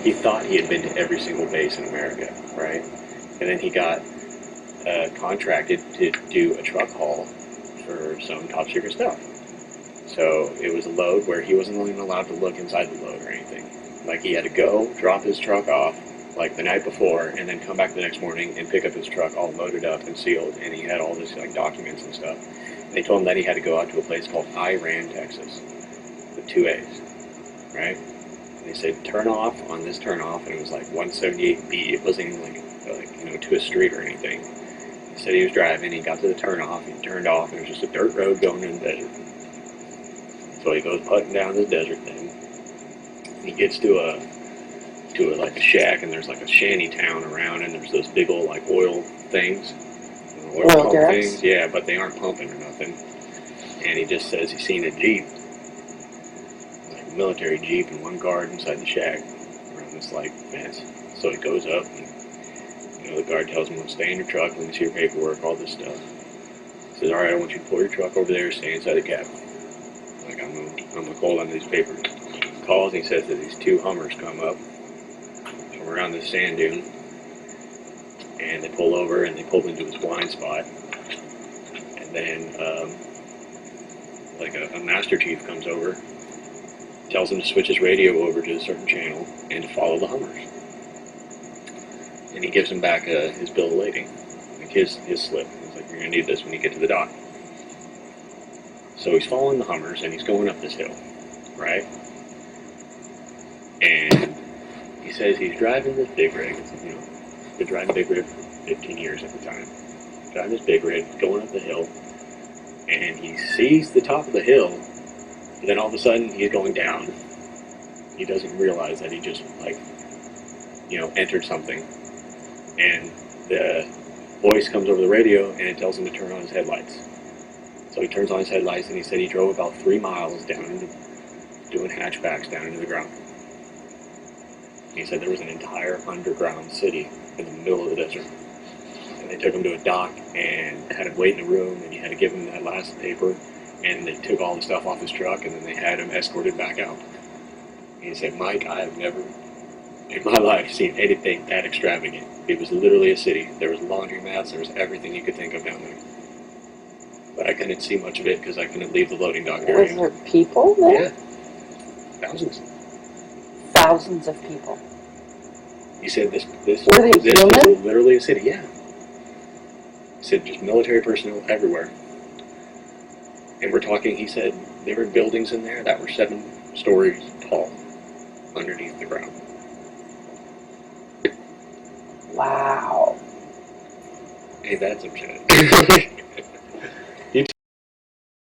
he thought he had been to every single base in America, right? And then he got contracted to do a truck haul for some top secret stuff. So it was a load where he wasn't even allowed to look inside the load or anything. Like he had to go drop his truck off like the night before, and then come back the next morning and pick up his truck all loaded up and sealed, and he had all this like documents and stuff. And they told him that he had to go out to a place called Iran, Texas, with 2 A's, right? And they said turn off on this turn off, and it was like 178B. It wasn't even like to a street or anything. He said he was driving. He got to the turn off. He turned off, and it was just a dirt road going in the desert. So he goes putting down this desert thing. He gets to like a shack, and there's like a shanty town around, and there's those big old like oil things, oil pump things. Yeah, but they aren't pumping or nothing. And he just says he's seen a Jeep, like a military Jeep, and one guard inside the shack around this like fence. So he goes up, and the guard tells him to stay in your truck, let me see your paperwork, all this stuff. He says, all right, I want you to pull your truck over there, stay inside the cabin. Like I'm gonna hold on to these papers. He calls and he says that these 2 Hummers come up from around this sand dune, and they pull over and they pull into his blind spot. And then like a master chief comes over, tells him to switch his radio over to a certain channel and to follow the Hummers. And he gives him back his bill of lading, like his slip. He's like, you're gonna need this when you get to the dock. So he's following the Hummers, and he's going up this hill, right? And he says he's driving this big rig. Been driving big rig for 15 years at the time. Driving this big rig, going up the hill, and he sees the top of the hill, and then all of a sudden he's going down. He doesn't realize that he just, entered something. And the voice comes over the radio, and it tells him to turn on his headlights. So he turns on his headlights, and he said he drove about 3 miles down doing hatchbacks down into the ground. He said there was an entire underground city in the middle of the desert. And they took him to a dock and had him wait in a room, and you had to give him that last paper, and they took all the stuff off his truck, and then they had him escorted back out. And he said, Mike, I have never in my life seen anything that extravagant. It was literally a city. There was laundromats, there was everything you could think of down there. But I couldn't see much of it because I couldn't leave the loading dock area. Was there people there? Yeah. Thousands. Thousands of people. He said this Were they human? was literally a city, yeah. He said just military personnel everywhere. And we're talking, he said, there were buildings in there that were 7 stories tall underneath the ground. Wow. Hey, that's upsetting.